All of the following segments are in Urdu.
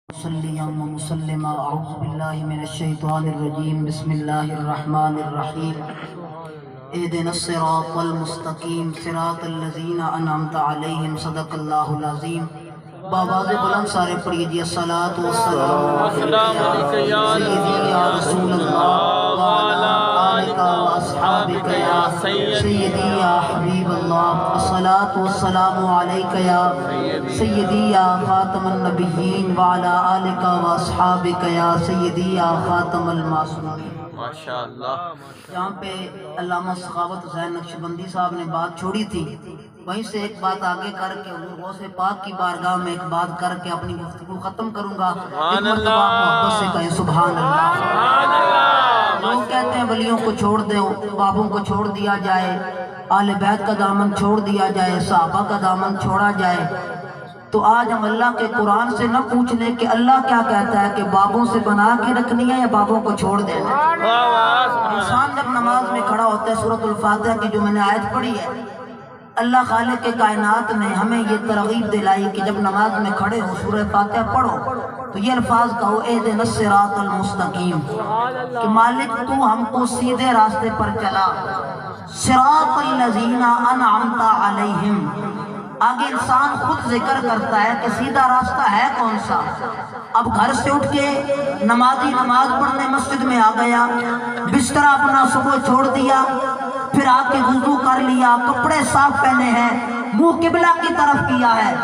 مصليا ومسلما اعوذ بالله من الشيطان الرجيم بسم الله الرحمن الرحيم اهدنا الصراط المستقيم صراط الذين انعمت عليهم صدق الله العظيم بآواز بلند سارے پڑھیے جی الصلاۃ والسلام علیک یا سیدی یا رسول اللہ وعلی آلک و اصحابک یا سیدی یا حبیب اللہ الصلاۃ والسلام علیک یا سیدی یا خاتم النبیین وعلی آلک و اصحابک یا سیدی یا خاتم المعصومین۔ ماشاءاللہ جہاں پہ علامہ سخاوت حسین نقشبندی صاحب نے بات چھوڑی تھی وہیں سے ایک بات آگے کر کے حضور غوث پاک کی بارگاہ میں ایک بات کر کے اپنی گفتگو ختم کروں گا۔ ایک مرتبہ محبت سے کہیں سبحان اللہ۔ لوگ کہتے ہیں ولیوں کو چھوڑ دو، بابوں کو چھوڑ دیا جائے، اہل بیت کا دامن چھوڑ دیا جائے، صحابہ کا دامن چھوڑا جائے، تو آج ہم اللہ کے قرآن سے نہ پوچھ لیں کہ اللہ کیا کہتا ہے کہ بابوں سے بنا کے رکھنی ہے یا بابوں کو چھوڑ دینا ہے۔ انسان جب نماز میں کھڑا ہوتا ہے سورۃ الفاتحہ کی جو میں نے آیت پڑھی ہے، اللہ خالق کے کائنات نے ہمیں یہ ترغیب دلائی کہ جب نماز میں کھڑے ہو سورہ فاتحہ پڑھو تو یہ الفاظ کہو اہدنا الصراط المستقیم، کہ مالک تو ہم کو سیدھے راستے پر چلا، صراط الذین انعمت علیہم۔ آگے انسان خود ذکر کرتا ہے کہ سیدھا راستہ ہے کون سا۔ اب گھر سے اٹھ کے نماز پڑھنے مسجد میں آ گیا، بستر اپنا صبح چھوڑ دیا، پھر آ کے وضو کر لیا، کپڑے صاف پہنے ہیں، منہ قبلہ کی طرف کیا ہے،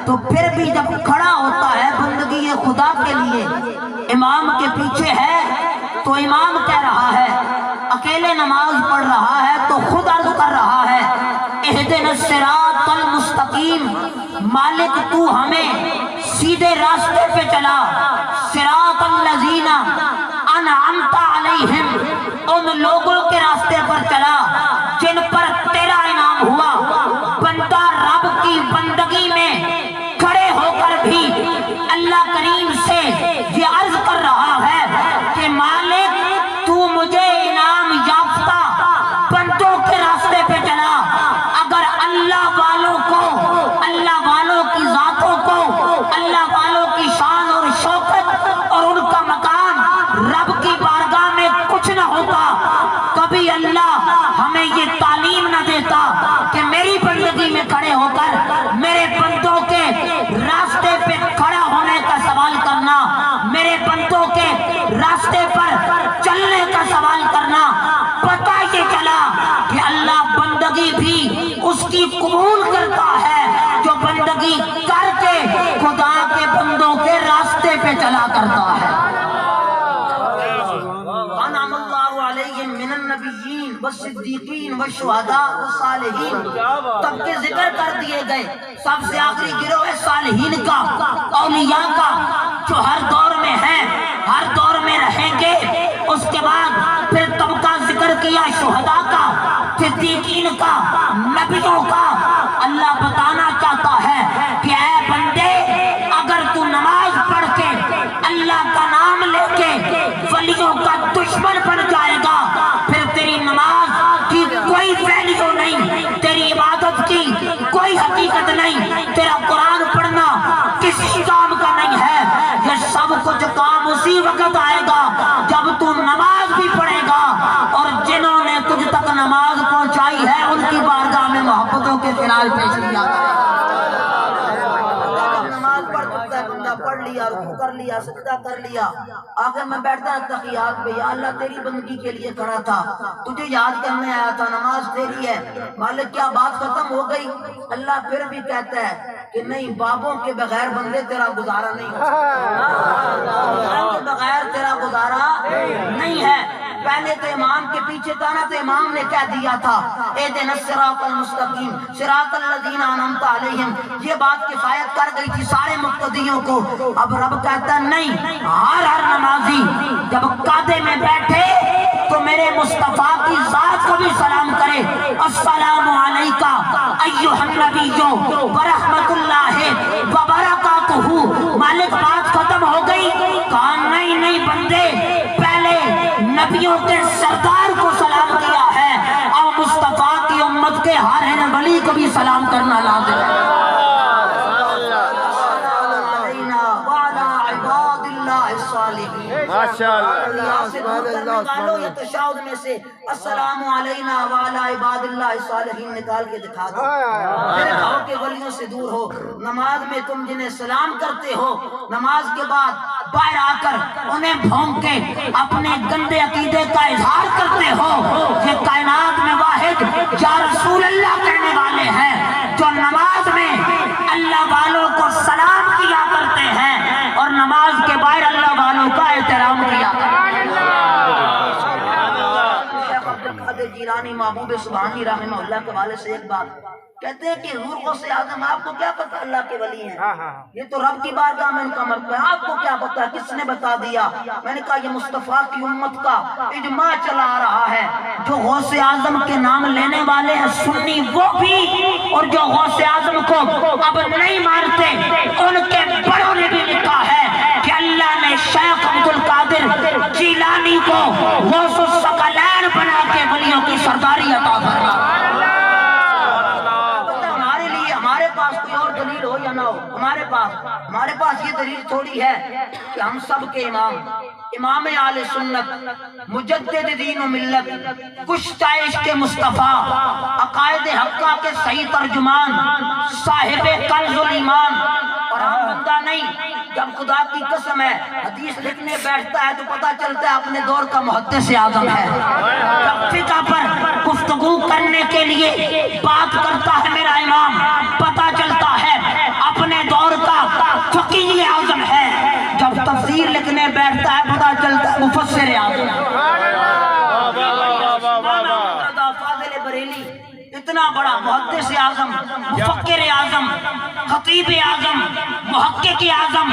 تو پھر بھی جب کھڑا ہوتا ہے بندگی خدا کے لیے، امام کے پیچھے ہے تو امام کہہ رہا ہے، اکیلے نماز پڑھ رہا ہے تو خود عرض کر رہا ہے اہدنا الصراط المستقیم، مالک تو ہمیں سیدھے راستے پہ چلا، صراط الذین انعمت علیہم، ان لوگوں کے راستے پر چلا جن پر تیرا انعام ہوا۔ بندہ رب کی بندگی میں کھڑے ہو کر بھی اللہ کریم سے یہ عرض کر رہا ہے کہ مالک تو مجھے انعام یافتہ بندوں کے راستے پہ چلا۔ اگر اللہ والوں کو، اللہ والوں کی ذاتوں کو، اللہ والوں کی شان اور شوکت اور ان کا مقام رب کی بارگاہ میں کچھ نہ ہوتا، کبھی اللہ ہمیں یہ تعلیم نہ دیتا کہ میری بندگی میں کھڑے ہو کر میرے بندوں کے راستے پہ کھڑا ہونے کا سوال کرنا، میرے بندوں کے راستے پر چلنے کا سوال کرنا۔ پتہ یہ چلا کہ اللہ بندگی بھی اس کی قبول کرتا ہے جو بندگی کر کے خدا کے بندوں کے راستے پہ چلا کرتا ہے۔ انعم اللہ علیہم من النبیین والصدیقین والشہداء والصالحین، تب کے ذکر کر دیے گئے۔ سب سے آخری گروہ ہے صالحین کا، اولیاء کا، جو ہر دور میں ہیں، ہر دور میں رہیں گے۔ اس کے بعد پھر طبقہ ذکر کیا شہداء کا، صدیقین کا، نبیوں کا۔ اللہ بتانا چاہتا ہے کہ اے بندے، اگر تو نماز پڑھ کے اللہ کا نام لے کے ولیوں کا دشمن بن جائے گا، پھر تیری نماز کی کوئی ویلیو نہیں، تیری عبادت کی کوئی حقیقت نہیں، تیرا قرآن پڑھنا کسی کام کا نہیں ہے۔ یہ سب کچھ کام اسی وقت آئے گا جب تو نماز بھی پڑھے گا، اور جنہوں نے تجھ تک نماز پہنچائی ہے ان کی بارگاہ میں محبتوں کے خلال پیش کیا کرے۔ نماز پڑھ چکتا ہے بندہ، پڑھ لیا، رکوع کر لیا، سجدہ کر لیا، آخر میں بیٹھتا ہے تحیات پہ، یا اللہ تیری بندگی کے لیے کھڑا تھا، تجھے یاد کرنے آیا تھا، نماز تیری ہے مالک، کیا بات ختم ہو گئی؟ اللہ پھر بھی کہتا ہے کہ نہیں، بابوں کے بغیر بندے تیرا گزارا نہیں ہو سکتا، کے بغیر تیرا گزارا نہیں ہے۔ پہلے تو امام کے پیچھے تھا نا، تو امام نے کہہ دیا تھا اہدنا الصراط المستقیم صراط الذین انعمت علیہم، یہ بات کفایت کر گئی تھی سارے مقتدیوں کو۔ اب رب کہتا نہیں، ہر نمازی جب قعدے میں بیٹھے تو میرے مصطفیٰ کی ذات کو بھی سلام کرے، السلام علیکہ ایھا النبی ورحمۃ اللہ وبرکاتہ۔ مالک بات ختم ہو گئی، کہا نہیں بندے، پہلے نبیوں کے سردار کو سلام کیا ہے، اور مصطفیٰ کی امت کے ہر ولی کو بھی سلام کرنا لازم ہے۔ اللہ الصالحین۔ ماشاءاللہ سے دور کرنے والوں یا تشہد میں سے السلام علینا وعلی عباد اللہ الصالحین نکال کے دکھا دو۔ میرے گھروں کے ولیوں سے دور ہو۔ نماز میں تم جنہیں سلام کرتے ہو، نماز کے بعد باہر آ کر انہیں بھونک کے اپنے گندے عقیدے کا اظہار کرتے ہو۔ یہ کائنات میں واحد یا رسول اللہ کہنے والے ہیں جو نماز میں اللہ والوں کو سلام کیا کرتے ہیں اور نماز کے باہر اللہ والوں کا احترام کیا کرتے ہیں۔ شیخ عبدالقادر جیلانی محبوب سبحانی رحمہ اللہ کے والے سے ایک بات کہتے ہیں کہ حضور غوث اعظم آپ کو کیا پتا اللہ کے ولی ہیں، یہ تو رب کی بارگاہ میں ان کا مرتبہ ہے، آپ کو کیا پتا، کس نے بتا دیا؟ میں نے کہا یہ مصطفیٰ کی امت کا اجماع چلا آ رہا ہے، جو غوث اعظم کے نام لینے والے ہیں سنی وہ بھی، اور جو غوث اعظم کو اب نہیں مانتے ان کے بڑوں نے بھی لکھا ہے کہ اللہ نے شیخ عبدالقادر جیلانی کو غوث الثقلین بنا کے ولیوں کی سرداری عطا فرمائی۔ کوئی اور دلیل ہو یا نہ ہو، ہمارے پاس یہ دلیل تھوڑی ہے کہ ہم سب کے امام اہل سنت، مجدد دین و ملت، کشتہ عشق مصطفیٰ، عقائد حقہ کے صحیح ترجمان، صاحب کنز الایمان، اور ہم بندہ نہیں، جب خدا کی قسم ہے حدیث لکھنے بیٹھتا ہے تو پتہ چلتا ہے اپنے دور کا محدث اعظم ہے، جب فقہ پر گفتگو کرنے کے لیے بات کرتا ہے میرا امام پتہ چلتا ہے اپنے دور کا فقیہ اعظم ہے، جب تفسیر لکھنے بیٹھتا ہے پتہ چلتا ہے مفسر اعظم ہے۔ فاضل بریلی اتنا بڑا محدث اعظم، مفکر اعظم، خطیب اعظم، محقق اعظم،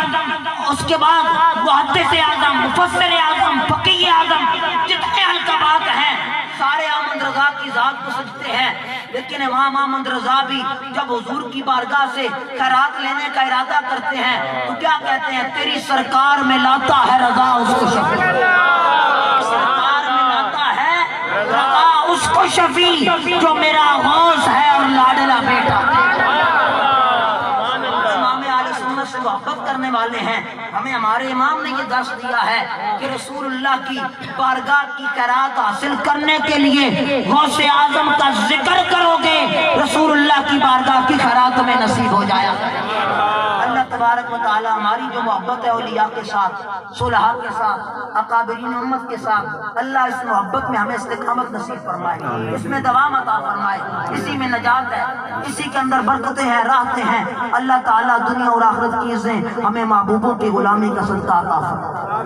اس کے بعد محدث اعظم، مفسر اعظم، فقیہ اعظم، جتنے القابات ہیں سارے احمد رضا کی ذات کو سجتے ہیں، لیکن امام احمد رضا بھی جب حضور کی بارگاہ سے خیرات لینے کا ارادہ کرتے ہیں تو کیا کہتے ہیں؟ تیری سرکار میں لاتا ہے رضا اس کو شفیع، سرکار میں لاتا ہے رضا اس کو شفیع جو میرا غوث ہے اور لاڈلا بیٹا۔ امام اہل سنت سے محبت کرنے والے ہیں، ہمیں ہمارے امام نے یہ درس دیا ہے کہ رسول اللہ کی بارگاہ کی خیرات حاصل کرنے کے لیے غوث اعظم کا ذکر کرو گے رسول اللہ کی بارگاہ کی خیرات میں نصیب ہو جایا۔ اللہ تبارک و تعالی ہماری جو محبت ہے اولیاء کے ساتھ، صلحاء کے ساتھ، اکابرین امت کے ساتھ، اللہ اس محبت میں ہمیں استقامت نصیب فرمائے، اس میں دوام عطا فرمائے، اسی میں نجات ہے، اسی کے اندر برکتیں ہیں، راحتیں ہیں۔ اللہ تعالیٰ دنیا اور آخرت کی عزیں ہمیں محبوبوں کی غلامی کا صدقہ عطا فرمائے۔